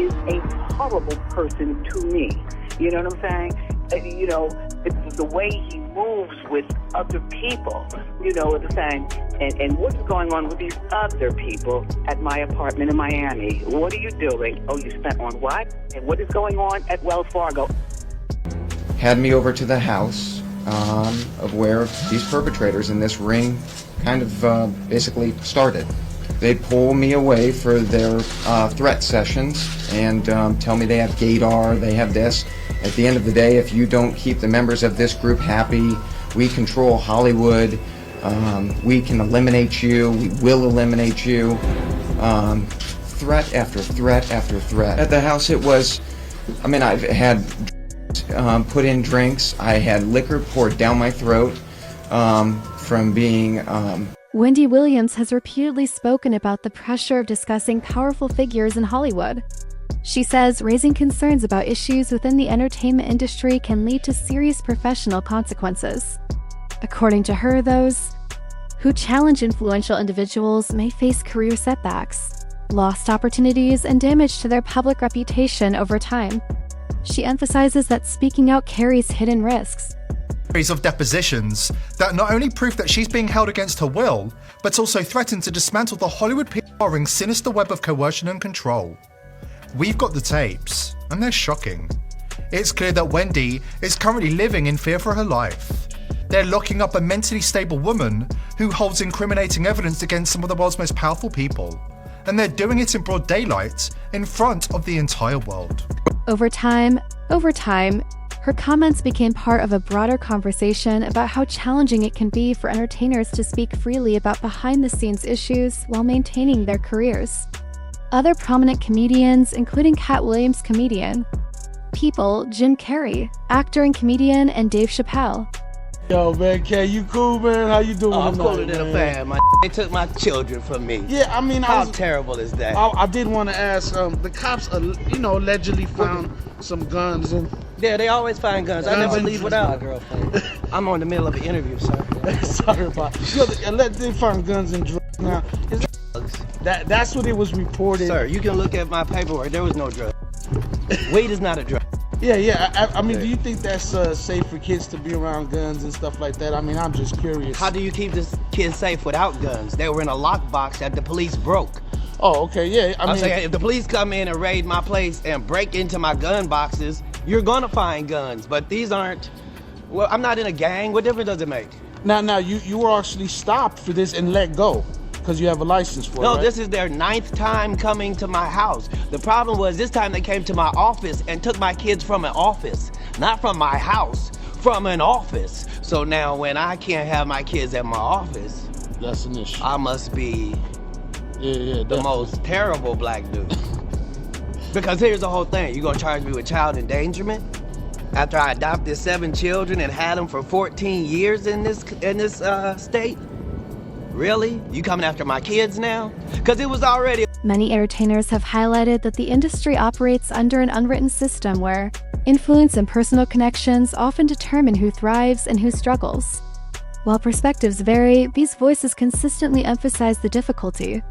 is a horrible person to me. You know what I'm saying? You know, it's the way he moves with other people, you know what I'm saying? And what's going on with these other people at my apartment in Miami? What are you doing? Oh, you spent on what? And what is going on at Wells Fargo? Had me over to the house of where these perpetrators in this ring kind of basically started. They'd pull me away for their threat sessions and tell me they have gaydar, they have this. At the end of the day, if you don't keep the members of this group happy, we control Hollywood, we can eliminate you, we will eliminate you. Threat after threat after threat. At the house it was, I mean, I've had put in drinks, I had liquor poured down my throat from being... Wendy Williams has repeatedly spoken about the pressure of discussing powerful figures in Hollywood. She says raising concerns about issues within the entertainment industry can lead to serious professional consequences. According to her, those who challenge influential individuals may face career setbacks, lost opportunities, and damage to their public reputation over time. She emphasizes that speaking out carries hidden risks. Of depositions that not only prove that she's being held against her will, but also threaten to dismantle the Hollywood PR ring's sinister web of coercion and control. We've got the tapes, and they're shocking. It's clear that Wendy is currently living in fear for her life. They're locking up a mentally stable woman who holds incriminating evidence against some of the world's most powerful people, and they're doing it in broad daylight in front of the entire world. Over time, her comments became part of a broader conversation about how challenging it can be for entertainers to speak freely about behind-the-scenes issues while maintaining their careers. Other prominent comedians, including Katt Williams comedian, People, Jim Carrey, actor and comedian, and Dave Chappelle. Yo, man, Kay, you cool, man? How you doing tonight, I'm cooler than man? a fan, man. They took my children from me. Yeah, I mean, how terrible is that? I did want to ask, the cops, allegedly found some guns and... Yeah, they always find guns. I never leave without my girlfriend. I'm on the middle of an interview, sir. Sorry about it. They found guns and drugs. Now, that's what it was reported. Sir, you can look at my paperwork. There was no drug. Weed is not a drug. Yeah. I mean, do you think that's safe for kids to be around guns and stuff like that? I mean, I'm just curious. How do you keep this kid safe without guns? They were in a lockbox that the police broke. Oh, okay, yeah. I'm saying, if the police come in and raid my place and break into my gun boxes, you're gonna find guns. But these aren't. Well, I'm not in a gang. What difference does it make? Now, you were actually stopped for this and let go because you have a license for it, right? This is their 9th time coming to my house. The problem was this time they came to my office and took my kids from an office, not from my house, from an office. So now when I can't have my kids at my office, that's an issue. I must be the most terrible black dude. Because here's the whole thing. You're gonna charge me with child endangerment after I adopted 7 children and had them for 14 years in this state? Really? You coming after my kids now? Because it was already... Many entertainers have highlighted that the industry operates under an unwritten system where influence and personal connections often determine who thrives and who struggles. While perspectives vary, these voices consistently emphasize the difficulty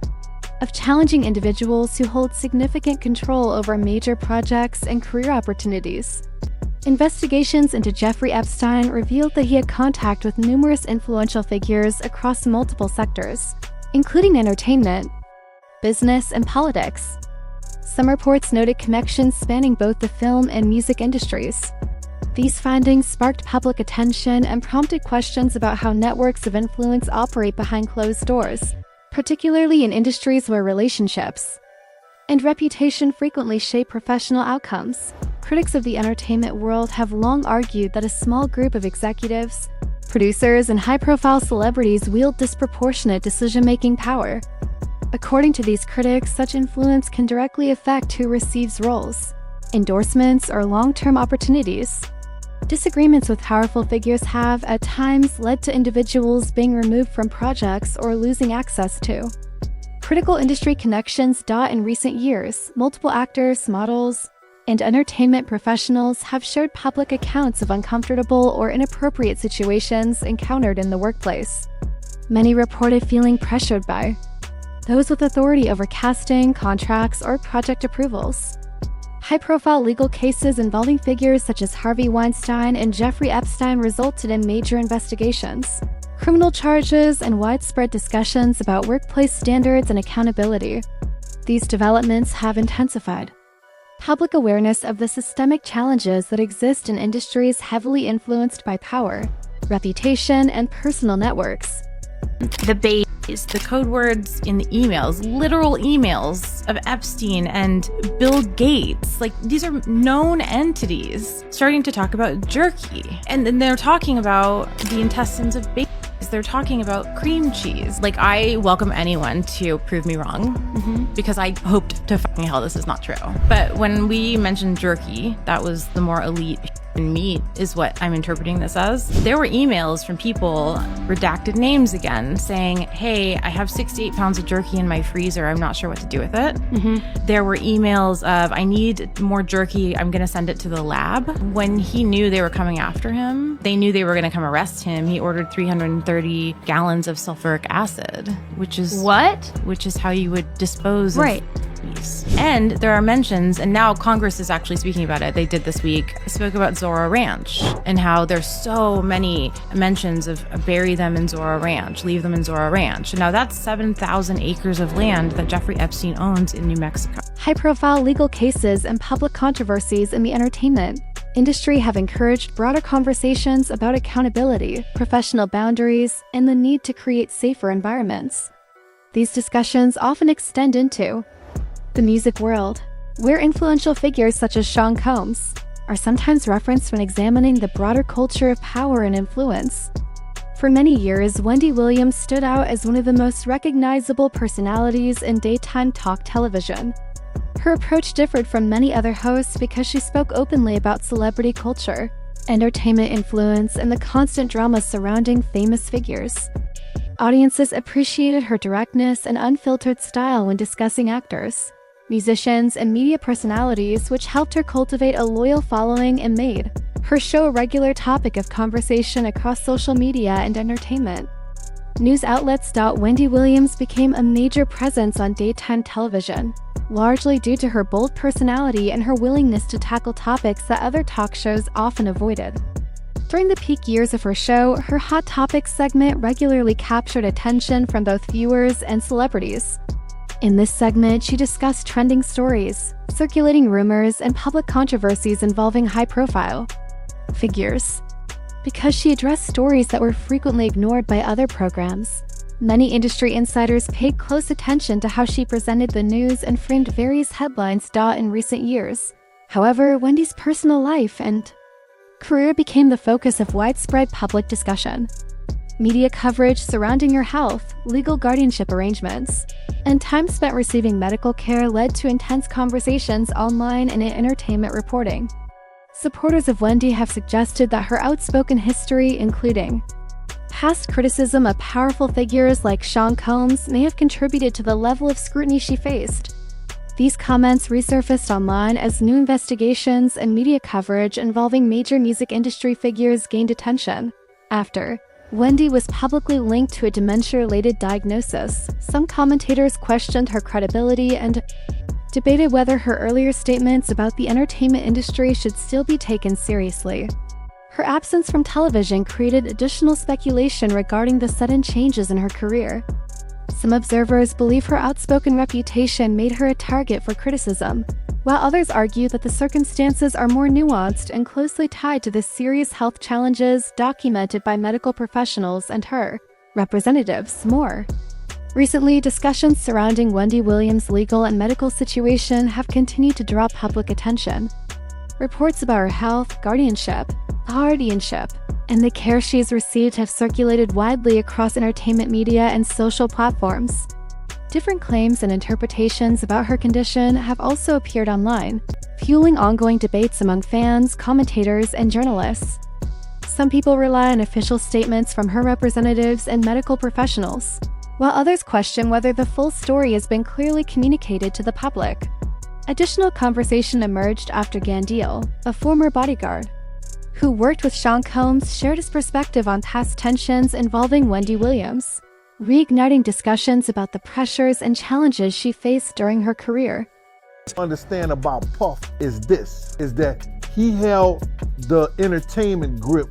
of challenging individuals who hold significant control over major projects and career opportunities. Investigations into Jeffrey Epstein revealed that he had contact with numerous influential figures across multiple sectors, including entertainment, business, and politics. Some reports noted connections spanning both the film and music industries. These findings sparked public attention and prompted questions about how networks of influence operate behind closed doors, particularly in industries where relationships and reputation frequently shape professional outcomes. Critics of the entertainment world have long argued that a small group of executives, producers, and high-profile celebrities wield disproportionate decision-making power. According to these critics, such influence can directly affect who receives roles, endorsements, or long-term opportunities. Disagreements with powerful figures have, at times, led to individuals being removed from projects or losing access to critical industry connections. In recent years, multiple actors, models, and entertainment professionals have shared public accounts of uncomfortable or inappropriate situations encountered in the workplace. Many reported feeling pressured by those with authority over casting, contracts, or project approvals. High-profile legal cases involving figures such as Harvey Weinstein and Jeffrey Epstein resulted in major investigations, criminal charges, and widespread discussions about workplace standards and accountability. Ththese developments have intensified public awareness of the systemic challenges that exist in industries heavily influenced by power, reputation, and personal networks. The base, the code words in the emails, literal emails of Epstein and Bill Gates, like these are known entities starting to talk about jerky. And then they're talking about the intestines of babies. They're talking about cream cheese. Like, I welcome anyone to prove me wrong because I hoped to fucking hell this is not true. But when we mentioned jerky, that was the more elite meat is what I'm interpreting this as. There were emails from people, redacted names again, saying, hey, I have 68 pounds of jerky in my freezer. I'm not sure what to do with it. There were emails of, I need more jerky. I'm going to send it to the lab. When he knew they were coming after him, they knew they were going to come arrest him. He ordered 330 gallons of sulfuric acid, which is what? Which is how you would dispose of these. And there are mentions, and now Congress is actually speaking about it. They did this week. I spoke about Zora Ranch and how there's so many mentions of bury them in Zora Ranch, leave them in Zora Ranch. And now that's 7,000 acres of land that Jeffrey Epstein owns in New Mexico. High-profile legal cases and public controversies in the entertainment industry have encouraged broader conversations about accountability, professional boundaries, and the need to create safer environments. These discussions often extend into the music world, where influential figures such as Sean Combs are sometimes referenced when examining the broader culture of power and influence. For many years, Wendy Williams stood out as one of the most recognizable personalities in daytime talk television. Her approach differed from many other hosts because she spoke openly about celebrity culture, entertainment influence, and the constant drama surrounding famous figures. Audiences appreciated her directness and unfiltered style when discussing actors, musicians, and media personalities, which helped her cultivate a loyal following and made her show a regular topic of conversation across social media and entertainment. News outlets thought Wendy Williams became a major presence on daytime television, largely due to her bold personality and her willingness to tackle topics that other talk shows often avoided. During the peak years of her show, her Hot Topics segment regularly captured attention from both viewers and celebrities. In this segment, she discussed trending stories, circulating rumors, and public controversies involving high-profile figures. Because she addressed stories that were frequently ignored by other programs, many industry insiders paid close attention to how she presented the news and framed various headlines in recent years. However, Wendy's personal life and career became the focus of widespread public discussion. Media coverage surrounding her health, legal guardianship arrangements, and time spent receiving medical care led to intense conversations online and in entertainment reporting. Supporters of Wendy have suggested that her outspoken history, including past criticism of powerful figures like Sean Combs, may have contributed to the level of scrutiny she faced. These comments resurfaced online as new investigations and media coverage involving major music industry figures gained attention. After Wendy was publicly linked to a dementia-related diagnosis, some commentators questioned her credibility and debated whether her earlier statements about the entertainment industry should still be taken seriously. Her absence from television created additional speculation regarding the sudden changes in her career. Some observers believe her outspoken reputation made her a target for criticism, while others argue that the circumstances are more nuanced and closely tied to the serious health challenges documented by medical professionals and her representatives. More recently, discussions surrounding Wendy Williams' legal and medical situation have continued to draw public attention. Reports about her health, guardianship, and the care she's received have circulated widely across entertainment media and social platforms. Different claims and interpretations about her condition have also appeared online, fueling ongoing debates among fans, commentators, and journalists. Some people rely on official statements from her representatives and medical professionals, while others question whether the full story has been clearly communicated to the public. Additional conversation emerged after Gandiel, a former bodyguard who worked with Sean Combs, shared his perspective on past tensions involving Wendy Williams, reigniting discussions about the pressures and challenges she faced during her career. understand about Puff is this, is that he held the entertainment grip,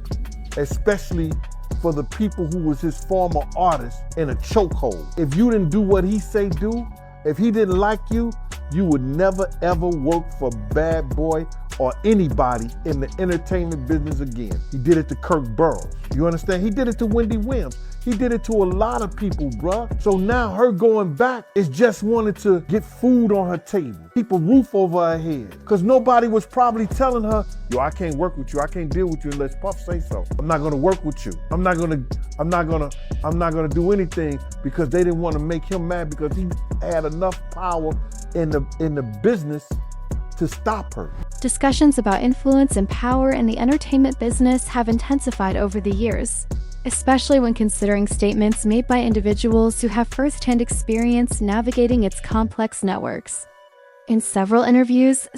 especially for the people who was his former artists, in a chokehold. If you didn't do what he say do, if he didn't like you, you would never ever work for Bad Boy or anybody in the entertainment business again. He did it to Kirk Burrows. You understand? He did it to Wendy Williams. He did it to a lot of people, bruh. So now her going back is just wanting to get food on her table, keep a roof over her head. Because nobody was probably telling her, yo, I can't work with you. I can't deal with you unless Puff say so. I'm not gonna work with you. I'm not gonna do anything, because they didn't want to make him mad, because he had enough power in the business to stop her. Discussions about influence and power in the entertainment business have intensified over the years, especially when considering statements made by individuals who have first-hand experience navigating its complex networks. In several interviews,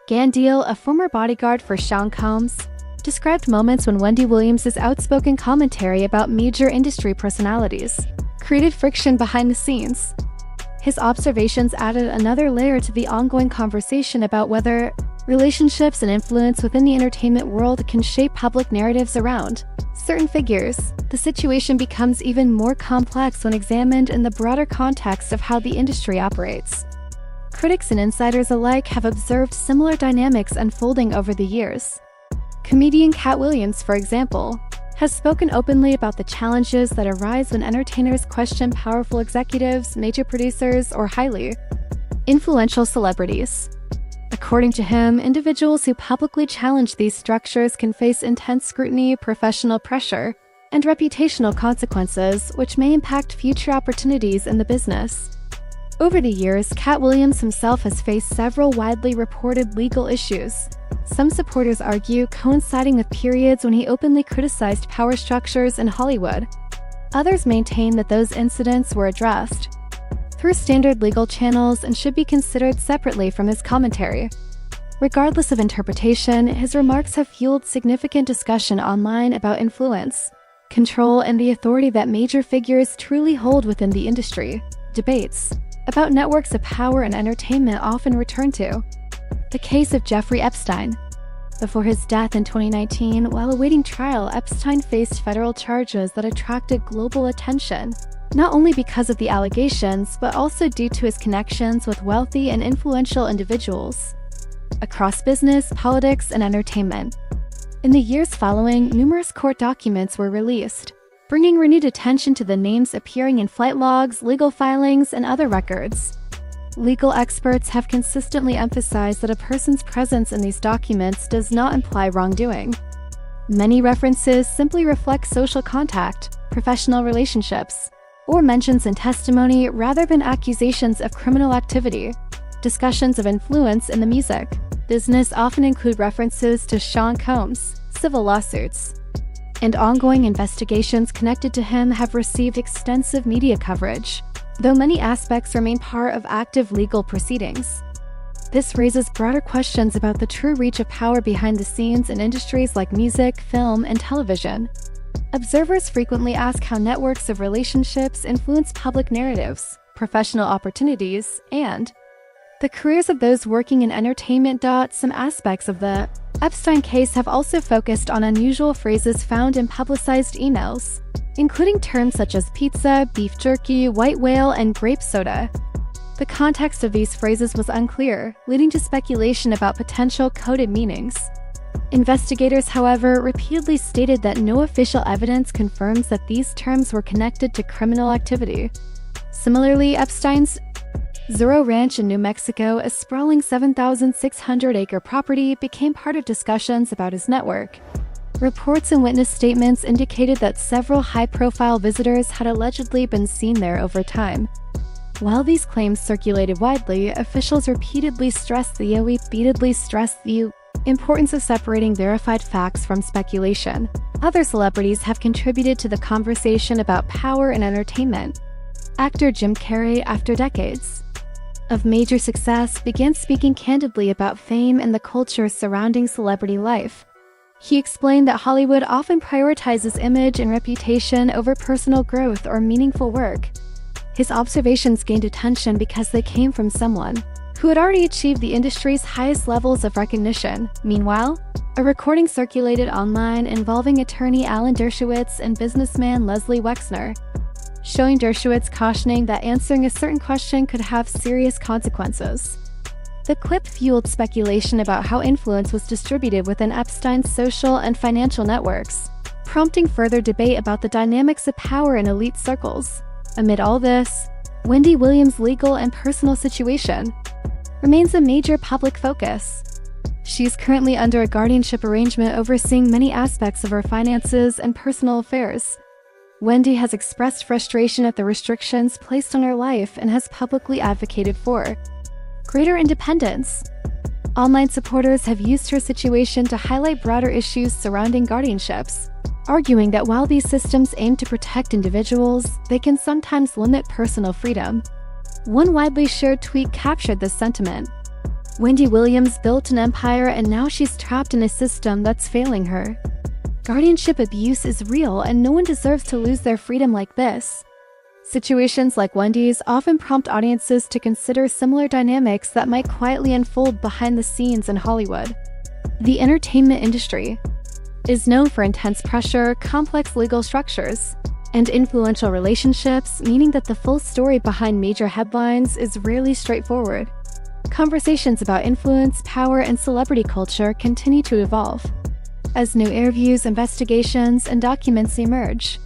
Gandil, a former bodyguard for Sean Combs, described moments when Wendy Williams' outspoken commentary about major industry personalities created friction behind the scenes. His observations added another layer to the ongoing conversation about whether relationships and influence within the entertainment world can shape public narratives around certain figures. The situation becomes even more complex when examined in the broader context of how the industry operates. Critics and insiders alike have observed similar dynamics unfolding over the years. Comedian Katt Williams, for example, has spoken openly about the challenges that arise when entertainers question powerful executives, major producers, or highly influential celebrities. According to him, individuals who publicly challenge these structures can face intense scrutiny, professional pressure, and reputational consequences, which may impact future opportunities in the business. Over the years, Katt Williams himself has faced several widely reported legal issues. Some supporters argue coinciding with periods when he openly criticized power structures in Hollywood. Others maintain that those incidents were addressed through standard legal channels and should be considered separately from his commentary. Regardless of interpretation, his remarks have fueled significant discussion online about influence, control, and the authority that major figures truly hold within the industry. Debates about networks of power and entertainment often return to the case of Jeffrey Epstein. Before his death in 2019, while awaiting trial, Epstein faced federal charges that attracted global attention, not only because of the allegations, but also due to his connections with wealthy and influential individuals across business, politics, and entertainment. In the years following, numerous court documents were released, bringing renewed attention to the names appearing in flight logs, legal filings, and other records. Legal experts have consistently emphasized that a person's presence in these documents does not imply wrongdoing. Many references simply reflect social contact, professional relationships, or mentions in testimony rather than accusations of criminal activity. Discussions of influence in the music business often include references to Sean Combs' civil lawsuits, and ongoing investigations connected to him have received extensive media coverage, though many aspects remain part of active legal proceedings. This raises broader questions about the true reach of power behind the scenes in industries like music, film, and television. Observers frequently ask how networks of relationships influence public narratives, professional opportunities, and the careers of those working in entertainment. Some aspects of the Epstein case have also focused on unusual phrases found in publicized emails, including terms such as pizza, beef jerky, white whale, and grape soda. The context of these phrases was unclear, leading to speculation about potential coded meanings. Investigators, however, repeatedly stated that no official evidence confirms that these terms were connected to criminal activity. Similarly, Epstein's Zorro Ranch in New Mexico, a sprawling 7,600-acre property, became part of discussions about his network. Reports and witness statements indicated that several high-profile visitors had allegedly been seen there over time. While these claims circulated widely, officials repeatedly stressed the importance of separating verified facts from speculation. Other celebrities have contributed to the conversation about power and entertainment. Actor Jim Carrey, after decades of major success, began speaking candidly about fame and the culture surrounding celebrity life. He explained that Hollywood often prioritizes image and reputation over personal growth or meaningful work. His observations gained attention because they came from someone who had already achieved the industry's highest levels of recognition. Meanwhile, a recording circulated online involving attorney Alan Dershowitz and businessman Leslie Wexner, showing Dershowitz cautioning that answering a certain question could have serious consequences. The clip fueled speculation about how influence was distributed within Epstein's social and financial networks, prompting further debate about the dynamics of power in elite circles. Amid all this, Wendy Williams' legal and personal situation remains a major public focus. She's currently under a guardianship arrangement overseeing many aspects of her finances and personal affairs. Wendy has expressed frustration at the restrictions placed on her life and has publicly advocated for greater independence. Online supporters have used her situation to highlight broader issues surrounding guardianships, arguing that while these systems aim to protect individuals, they can sometimes limit personal freedom. One widely shared tweet captured this sentiment. Wendy Williams built an empire and now she's trapped in a system that's failing her. Guardianship abuse is real and no one deserves to lose their freedom like this. Situations like Wendy's often prompt audiences to consider similar dynamics that might quietly unfold behind the scenes in Hollywood. The entertainment industry is known for intense pressure, complex legal structures, and influential relationships, meaning that the full story behind major headlines is rarely straightforward. Conversations about influence, power, and celebrity culture continue to evolve as new interviews, investigations, and documents emerge.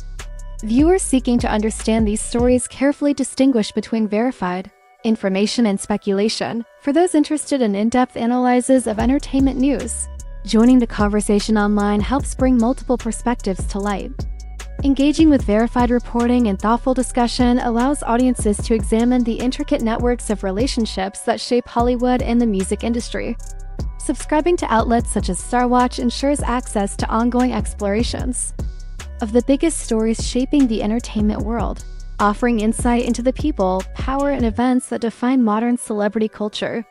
Viewers seeking to understand these stories carefully distinguish between verified information and speculation. For those interested in in-depth analyses of entertainment news, joining the conversation online helps bring multiple perspectives to light. Engaging with verified reporting and thoughtful discussion allows audiences to examine the intricate networks of relationships that shape Hollywood and the music industry. Subscribing to outlets such as Starwatch ensures access to ongoing explorations of the biggest stories shaping the entertainment world, offering insight into the people, power, and events that define modern celebrity culture.